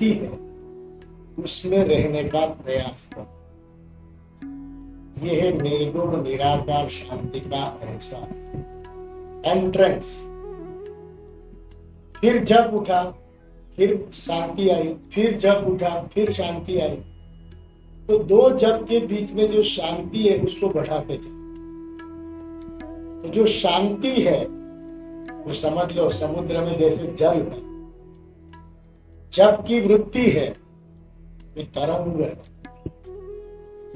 शांति है उसमें रहने का प्रयास करो। यह है निर्गुण निराकार शांति का एहसास, एंट्रेंस। फिर जब उठा फिर शांति आई, फिर जब उठा फिर शांति आई। तो दो जब के बीच में जो शांति है उसको बढ़ाते जाओ। तो जो शांति है वो समझ लो समुद्र में जैसे जल है, जब की वृत्ति है ये तरंग है,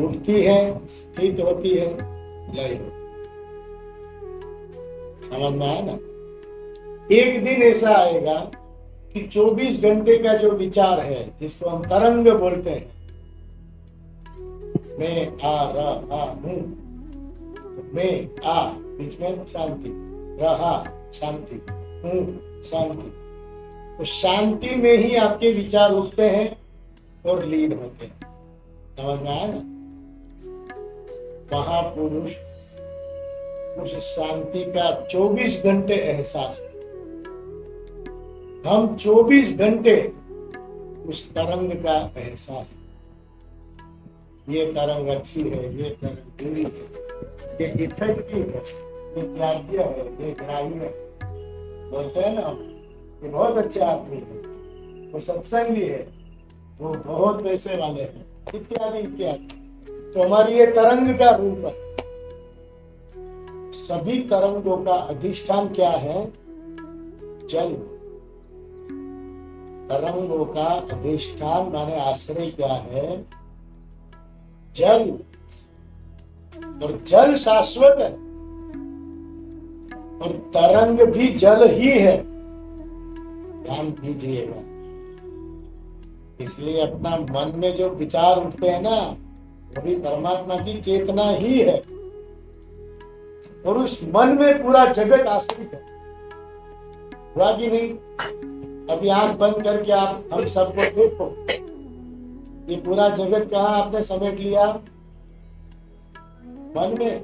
उठती है, स्थित होती है, लय होती है। समझ में आया ना? एक दिन ऐसा आएगा कि 24 घंटे का जो विचार है जिसको हम तरंग बोलते हैं, मैं आ रहा हूं, मैं आ बीच में शांति, रहा शांति, हूं शांति। तो शांति में ही आपके विचार उठते हैं और लीन होते हैं। समझ में आया ना? महापुरुष उस शांति का 24 घंटे एहसास, हम 24 घंटे उस तरंग का एहसास। ये तरंग अच्छी है, ये तरंग बुरी है, ये इफेक्टिव है, ये त्याज्य है, ये ग्राह्य है। बोलते हैं ना, ये बहुत अच्छे आदमी है, वो सत्संगी है, वो बहुत पैसे वाले हैं, इत्यादि इत्यादि। तो हमारी ये तरंग का रूप है। सभी तरंगों का अधिष्ठान क्या है? जल। तरंगों का अधिष्ठान माने आश्रय क्या है? जल। और जल शाश्वत है और तरंग भी जल ही है। ध्यान दीजिएगा। इसलिए अपना मन में जो विचार उठते हैं ना, वो भी परमात्मा की चेतना ही है और उस मन में पूरा जगत आश्रित है। हुआ कि नहीं? अभी आंख बंद करके आप हम सबको देखो, ये पूरा जगत कहाँ आपने समेट लिया? मन में।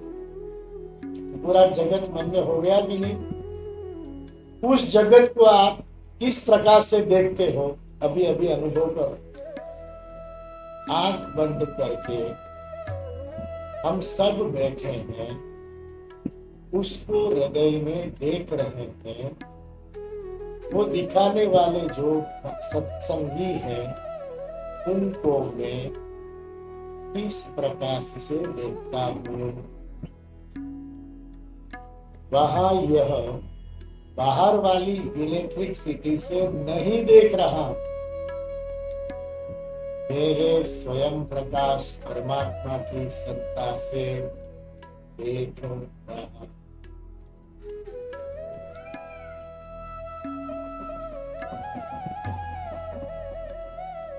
पूरा जगत मन में हो गया कि नहीं? उस जगत को आप किस प्रकार से देखते हो अभी अभी अनुभव करो। आंख बंद करके हम सब बैठे हैं, उसको हृदय में देख रहे हैं। वो दिखाने वाले जो सत्संगी हैं उनको मैं इस प्रकाश से देखता हूँ। वहां यह बाहर वाली इलेक्ट्रिसिटी से नहीं देख रहा, मेरे स्वयं प्रकाश परमात्मा की सत्ता से देख रहा।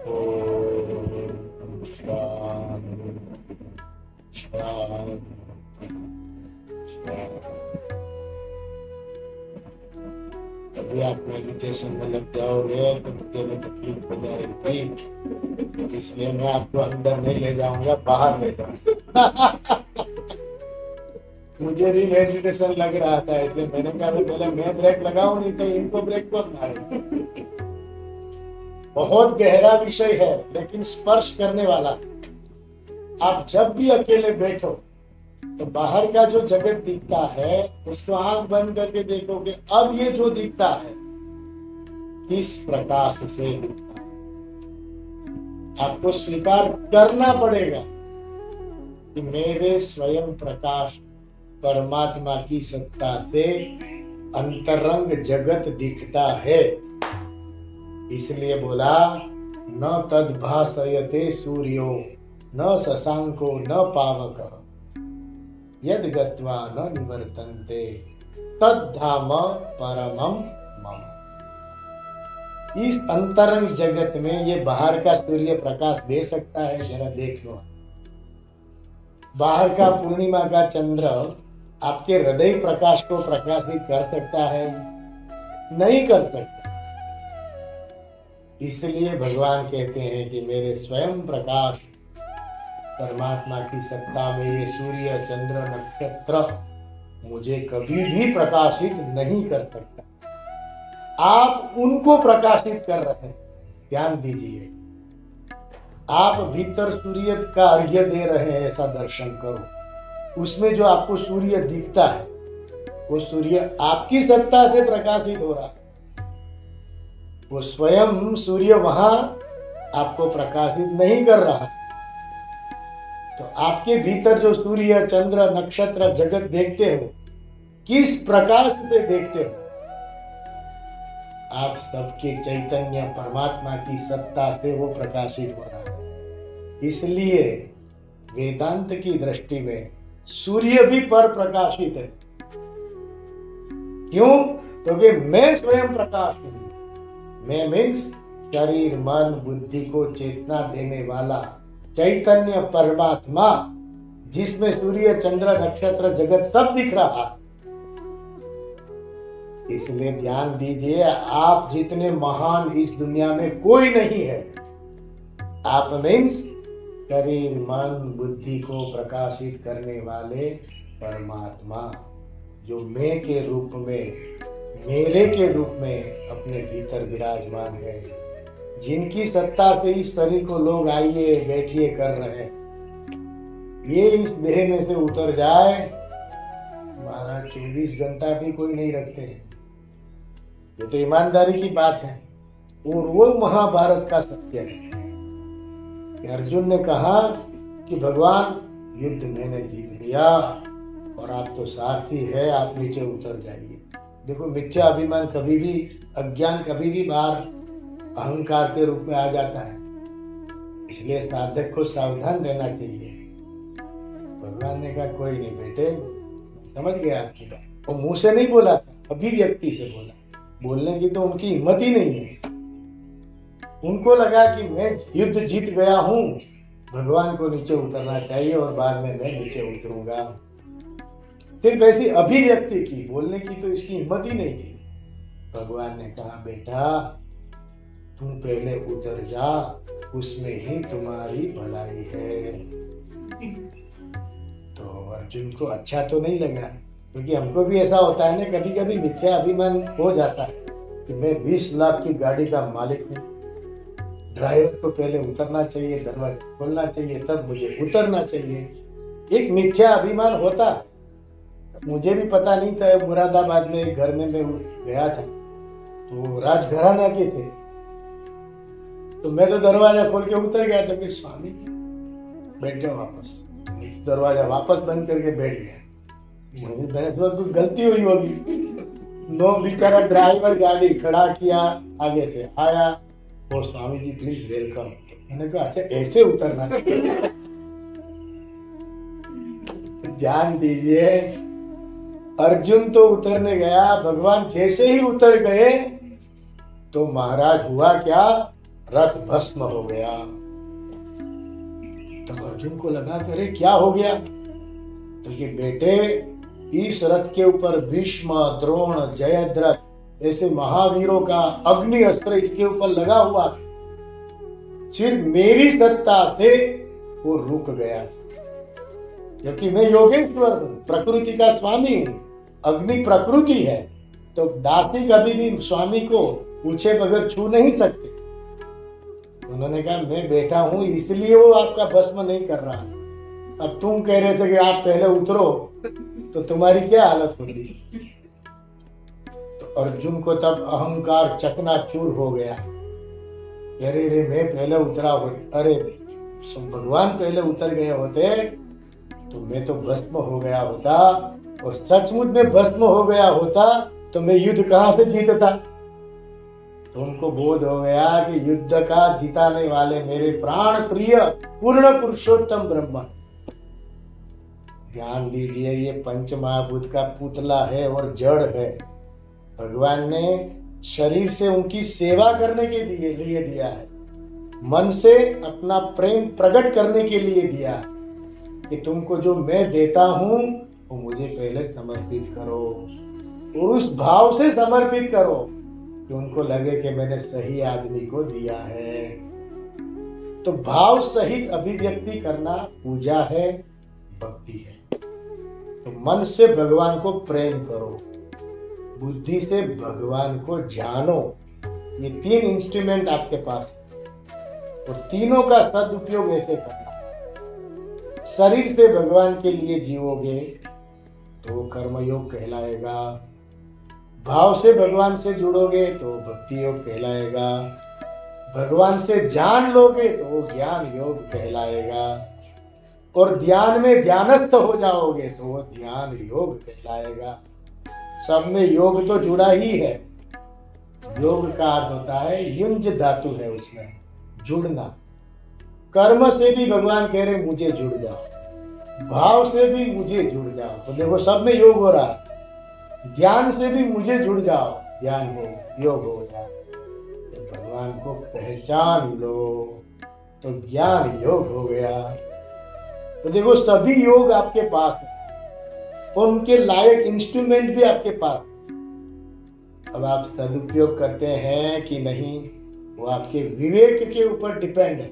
ओम शांति शांति शांति। अभी आप मेडिटेशन में लग जाओगे तो मुझे में तकलीफ हो जाएगी, इसलिए मैं आपको अंदर नहीं ले जाऊंगा, बाहर ले जाऊंगा। मुझे भी मेडिटेशन लग रहा था, इसलिए मैंने कहा पहले मैं ब्रेक लगाऊं, नहीं तो इनको ब्रेक कौन मारे। बहुत गहरा विषय है लेकिन स्पर्श करने वाला। आप जब भी अकेले बैठो तो बाहर का जो जगत दिखता है उसको आंख बंद करके देखोगे, अब ये जो दिखता है किस प्रकाश से दिखता है। आपको स्वीकार करना पड़ेगा कि मेरे स्वयं प्रकाश परमात्मा की सत्ता से अंतरंग जगत दिखता है। इसलिए बोला न तद्भासयते सूर्यो न शशांको न पावकः यद गत्वा न निवर्तन्ते तद्धाम परमं मम। इस अंतरंग जगत में ये बाहर का सूर्य प्रकाश दे सकता है? जरा देख लो। बाहर का पूर्णिमा का चंद्र आपके हृदय प्रकाश को प्रकाशित कर सकता है? नहीं कर सकता। इसलिए भगवान कहते हैं कि मेरे स्वयं प्रकाश परमात्मा की सत्ता में ये सूर्य चंद्र नक्षत्र मुझे कभी भी प्रकाशित नहीं कर सकता। आप उनको प्रकाशित कर रहे हैं। ध्यान दीजिए, आप भीतर सूर्य का अर्घ्य दे रहे हैं, ऐसा दर्शन करो। उसमें जो आपको सूर्य दिखता है वो सूर्य आपकी सत्ता से प्रकाशित हो रहा है। वो स्वयं सूर्य वहां आपको प्रकाशित नहीं कर रहा। तो आपके भीतर जो सूर्य, चंद्र, नक्षत्र, जगत देखते हो, किस प्रकाश से देखते हो? आप सबके चैतन्य परमात्मा की सत्ता से वो प्रकाशित हो रहा है। इसलिए वेदांत की दृष्टि में सूर्य भी पर प्रकाशित है। क्यों? क्योंकि मैं स्वयं प्रकाश हूं। मैं मीन्स शरीर, मन, बुद्धि को चेतना देने वाला चैतन्य परमात्मा, जिसमें सूर्य, चंद्र, नक्षत्र, जगत सब दिख रहा। इसलिए ध्यान दीजिए, आप जितने महान इस दुनिया में कोई नहीं है। आप मीन्स शरीर, मन, बुद्धि को प्रकाशित करने वाले परमात्मा, जो मैं के रूप में, मेरे के रूप में अपने भीतर विराजमान है, जिनकी सत्ता से इस शरीर को लोग आइए बैठिए कर रहे हैं। ये इस देह में से उतर जाए, महाराज 24 घंटा भी कोई नहीं रखते। ये तो ईमानदारी की बात है। और वो महाभारत का सत्य है कि अर्जुन ने कहा कि भगवान, युद्ध मैंने जीत लिया और आप तो सारथी है, आप नीचे उतर जाइए। देखो, मिथ्या अभिमान कभी भी, अज्ञान कभी भी बाहर अहंकार के रूप में आ जाता है। इसलिए साधक को सावधान रहना चाहिए। भगवान ने कहा, कोई नहीं बेटे, समझ गया आपकी बात। वो मुंह से नहीं बोला था, अभिव्यक्ति से बोला। बोलने की तो उनकी हिम्मत ही नहीं है। उनको लगा कि मैं युद्ध जीत गया हूं, भगवान को नीचे उतरना चाहिए और बाद में मैं नीचे उतरूंगा। सिर्फ ऐसी अभिव्यक्ति की, बोलने की तो इसकी हिम्मत ही नहीं थी। भगवान ने कहा, बेटा तुम पहले उतर जा, उसमें ही तुम्हारी भलाई है। तो अर्जुन को अच्छा तो नहीं लगा, क्योंकि हमको भी ऐसा होता है ना, कभी कभी मिथ्या अभिमान हो जाता है कि मैं 20 लाख की गाड़ी का मालिक हूँ, ड्राइवर को पहले उतरना चाहिए, दरवाजा खोलना चाहिए, तब मुझे उतरना चाहिए। एक मिथ्या अभिमान होता है। मुझे भी पता नहीं था, मुरादाबाद में एक घर में मैं गया था, तो राजघराना के थे, तो मैं तो दरवाजा खोल के उतर गया था। फिर स्वामी जी बैठ जाओ वापस, दरवाजा वापस बंद करके बैठ गया। मैंने सोचा कुछ गलती हुई होगी। नो, बेचारा ड्राइवर गाड़ी खड़ा किया, आगे से आया, ओ स्वामी जी प्लीज वेलकम। मैंने कहा, अच्छा ऐसे उतरना। ध्यान दीजिए, अर्जुन तो उतरने गया, भगवान जैसे ही उतर गए तो महाराज हुआ क्या, रथ भस्म हो गया। तब अर्जुन को लगा कि अरे क्या हो गया? तो ये बेटे, इस रथ के ऊपर भीष्म, द्रोण, जयद्रथ ऐसे महावीरों का अग्नि अस्त्र इसके ऊपर लगा हुआ था। सिर्फ मेरी सत्ता से वो रुक गया, क्योंकि मैं योगेश्वर हूं, प्रकृति का स्वामी हूं। अग्नि प्रकृति है, तो दासी कभी भी स्वामी को पूछे बगैर छू नहीं सकते। उन्होंने कहा, मैं बैठा हूं इसलिए वो आपका भस्म नहीं कर रहा। अब तुम कह रहे थे कि आप पहले उतरो, तो तुम्हारी क्या हालत होगी? तो अर्जुन को तब अहंकार चकनाचूर हो गया। अरे रे, मैं पहले उतरा हो, अरे भगवान पहले उतर गए होते तो मैं तो भस्म हो गया होता, और सचमुच में भस्म हो गया होता तो मैं युद्ध कहां से जीतता? तो उनको बोध हो गया कि युद्ध का जिताने वाले मेरे प्राण प्रिय पूर्ण पुरुषोत्तम ब्रह्मा। ध्यान दीजिए, ये पंच महाभूत का पुतला है और जड़ है। भगवान ने शरीर से उनकी सेवा करने के लिए दिया है, मन से अपना प्रेम प्रकट करने के लिए दिया है कि तुमको जो मैं देता हूं वो मुझे पहले समर्पित करो, और उस भाव से समर्पित करो कि उनको लगे कि मैंने सही आदमी को दिया है। तो भाव सहित अभिव्यक्ति करना पूजा है, भक्ति है। तो मन से भगवान को प्रेम करो, बुद्धि से भगवान को जानो। ये 3 इंस्ट्रूमेंट आपके पास है। और तीनों का सदुपयोग ऐसे करना। शरीर से भगवान के लिए जीवोगे तो कर्मयोग कहलाएगा, भाव से भगवान से जुड़ोगे तो भक्ति योग कहलाएगा, भगवान से जान लोगे तो वो ज्ञान योग कहलाएगा, और ध्यान में ध्यानस्थ हो जाओगे तो वो ध्यान योग कहलाएगा। सब में योग तो जुड़ा ही है। योग का अर्थ होता है, युंज धातु है उसमें, जुड़ना। कर्म से भी भगवान कह रहे मुझे जुड़ जाओ, भाव से भी मुझे जुड़ जाओ, तो देखो सब में योग हो रहा है। ध्यान से भी मुझे जुड़ जाओ, ध्यान हो योग हो जाए। तो भगवान को पहचान लो तो ज्ञान योग हो गया। तो देखो सभी योग आपके पास है और उनके लायक इंस्ट्रूमेंट भी आपके पास है। अब आप सदुपयोग करते हैं कि नहीं, वो आपके विवेक के ऊपर डिपेंड है।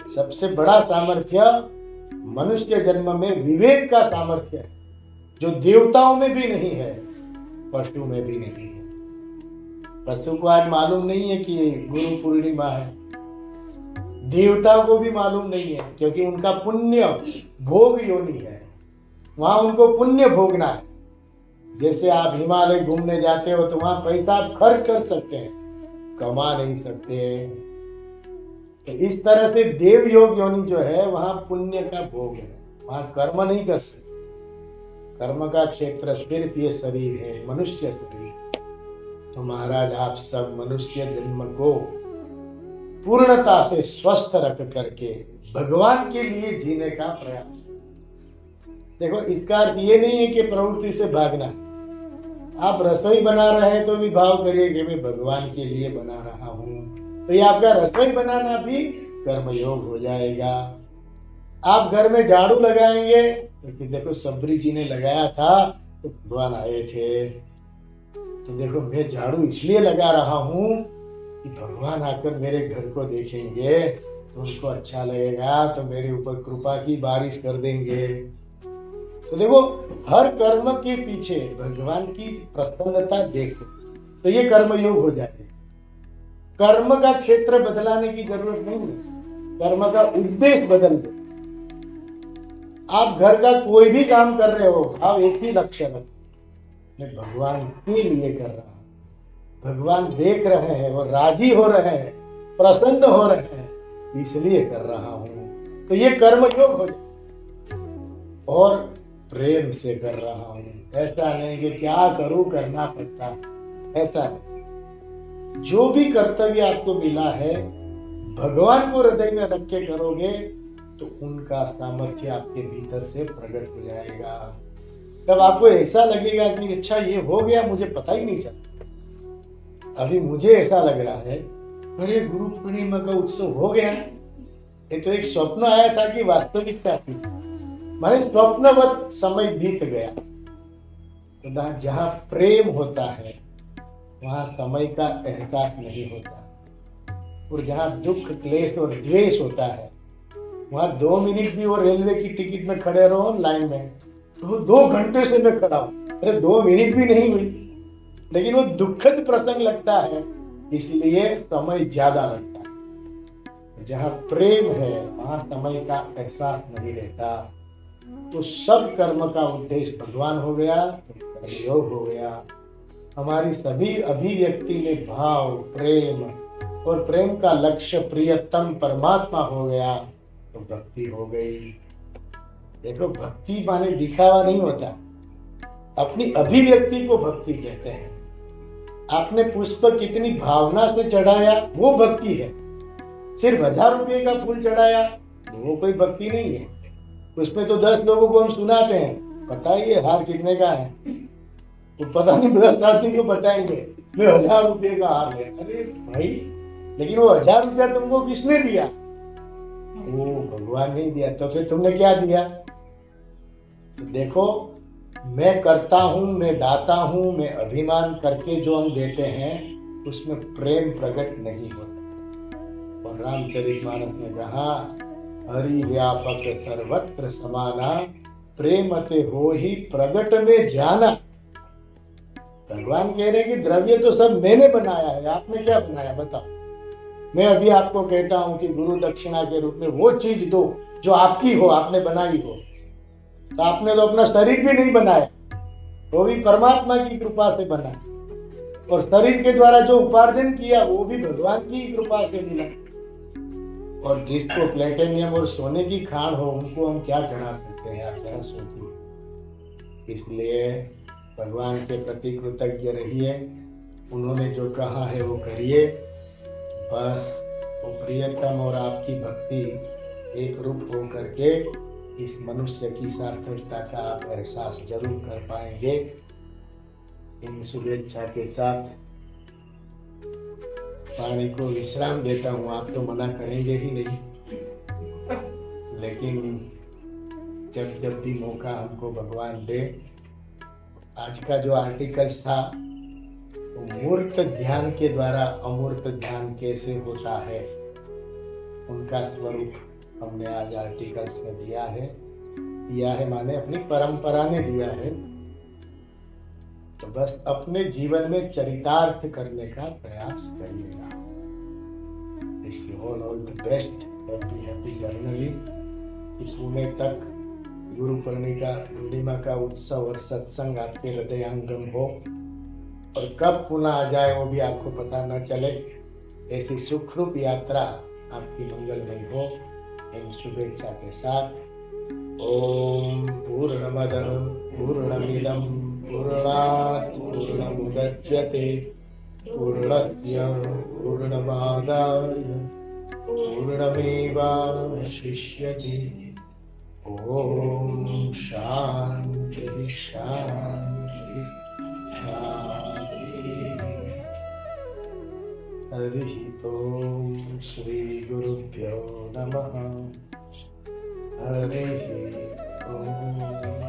सबसे बड़ा सामर्थ्य मनुष्य जन्म में विवेक का सामर्थ्य है, जो देवताओं में भी नहीं है, पशु में भी नहीं है। पशु को आज मालूम नहीं है कि गुरु पूर्णिमा है, देवता को भी मालूम नहीं है, क्योंकि उनका पुण्य भोग योनि है, वहां उनको पुण्य भोगना है। जैसे आप हिमालय घूमने जाते हो तो वहां पैसा आप खर्च कर सकते हैं, कमा नहीं सकते। तो इस तरह से देव योग योनि जो है वहां पुण्य का भोग है, वहां कर्म नहीं कर सकते। कर्म का क्षेत्र सिर्फ ये शरीर है, मनुष्य शरीर। तो महाराज आप सब मनुष्य जन्म को पूर्णता से स्वस्थ रख करके भगवान के लिए जीने का प्रयास। देखो इसका अर्थ ये नहीं है कि प्रवृत्ति से भागना। आप रसोई बना रहे हैं तो भी भाव करिए कि मैं भगवान के लिए बना रहा हूं, तो ये आपका रसोई बनाना भी कर्मयोग हो जाएगा। आप घर में झाड़ू लगाएंगे तो फिर देखो सबरी जी ने लगाया था तो भगवान आए थे, तो देखो मैं झाड़ू इसलिए लगा रहा हूं कि भगवान आकर मेरे घर को देखेंगे तो उनको अच्छा लगेगा, तो मेरे ऊपर कृपा की बारिश कर देंगे। तो देखो हर कर्म के पीछे भगवान की प्रसन्नता देखो तो ये कर्मयोग हो जाएगा। कर्म का क्षेत्र बदलाने की जरूरत नहीं है, कर्म का उद्देश्य बदल दो। आप घर का कोई भी काम कर रहे हो, भाव एक ही लक्ष्य रखो, मैं भगवान के लिए कर रहा हूं, भगवान देख रहे हैं और राजी हो रहे हैं, प्रसन्न हो रहे हैं, इसलिए कर रहा हूं। तो ये कर्म योग हो जाए। और प्रेम से कर रहा हूं, ऐसा नहीं कि क्या करूं करना पड़ता, ऐसा नहीं। जो भी कर्तव्य आपको मिला है भगवान को हृदय में रख के करोगे तो उनका सामर्थ्य आपके भीतर से प्रकट हो जाएगा। तब आपको ऐसा लगेगा कि अच्छा ये हो गया, मुझे पता ही नहीं चला। अभी मुझे ऐसा लग रहा है अरे गुरु पूर्णिमा का उत्सव हो गया, ये तो एक स्वप्न आया था कि वास्तविकता थी। माने स्वप्नवत समय बीत गया। तो जहां प्रेम होता है वहां समय का एहसास नहीं होता, और जहां दुख क्लेश और द्वेष होता है वहां 2 मिनट भी वो रेलवे की टिकट में खड़े रहो लाइन में तो 2 घंटे से मैं खड़ा हूं, अरे 2 मिनट भी नहीं हुई, लेकिन वो दुखद प्रसंग लगता है, इसलिए समय ज्यादा लगता है। जहां प्रेम है वहां समय का एहसास नहीं रहता। तो सब कर्म का उद्देश्य भगवान हो गया तो कर्मयोग हो गया। हमारी सभी अभिव्यक्ति में भाव, प्रेम, और प्रेम का लक्ष्य प्रियतम परमात्मा हो गया तो भक्ति हो गई। देखो भक्ति माने दिखावा नहीं होता, अपनी अभिव्यक्ति को भक्ति कहते हैं। आपने पुष्प कितनी भावना से चढ़ाया वो भक्ति है। सिर्फ 1000 रुपये का फूल चढ़ाया वो कोई भक्ति नहीं है। उसमें तो 10 लोगों को हम सुनाते हैं, पता ही है हार कितने का है, तो पता नहीं 10 आदमी को बताएंगे मैं 1000 रुपये का हार है। अरे भाई, लेकिन वो 1000 रुपया तुमको किसने दिया? वो भगवान नहीं दिया, तो फिर तुमने क्या दिया? तो देखो मैं करता हूं, मैं दाता हूं, मैं अभिमान करके जो हम देते हैं उसमें प्रेम प्रकट नहीं होता। और रामचरितमानस में कहा हरि व्यापक सर्वत्र समाना, प्रेमते हो ही प्रगट में जाना। भगवान कह रहे कि द्रव्य तो सब मैंने बनाया है, आपने क्या बनाया बताओ। मैं अभी आपको कहता हूं कि गुरु दक्षिणा के रूप में वो चीज दो जो आपकी हो, आपने बनाई हो। तो आपने तो अपना शरीर भी नहीं बनाया, वो भी परमात्मा की कृपा से बना, और शरीर के द्वारा जो उपार्जन किया वो भी भगवान की कृपा से मिला। और जिसको प्लेटिनियम और सोने की खान हो उनको हम क्या चढ़ा सकते हैं, आप जरा सोचिए। इसलिए भगवान के प्रति कृतज्ञ रहिए, उन्होंने जो कहा है वो करिए। बस वो प्रियतम और आपकी भक्ति एक रूप हो करके इस मनुष्य की सार्थकता का आप एहसास जरूर कर पाएंगे। इन शुभेच्छा के साथ वाणी को विश्राम देता हूँ। आप तो मना करेंगे ही नहीं, लेकिन जब जब भी मौका हमको भगवान दे। आज का जो आर्टिकल्स था तो मूर्त ध्यान के द्वारा अमूर्त ध्यान कैसे होता है, उनका स्वरूप हमने आज आर्टिकल्स में दिया है माने अपनी परंपरा ने दिया है। तो बस अपने जीवन में चरितार्थ करने का प्रयास करिएगा। Wish you all the best, happy journey. Pune तक गुरु पूर्णिमा का उत्सव और सत्संग आपके हृदयंगम हो, और कब पुनः आ जाए वो भी आपको पता न चले। ऐसी सुखरूप यात्रा आपकी मंगलमय हो। इन शुभेच्छा के साथ ओम पूर्णमदः पूर्णमिदं पूर्णात् पूर्णमुदच्यते पूर्णस्य पूर्णमादाय पूर्णमेवावशिष्यते। ओम शांति शांति शांति। हरि ओम श्री गुरुभ्यो नमः। हरि ओम।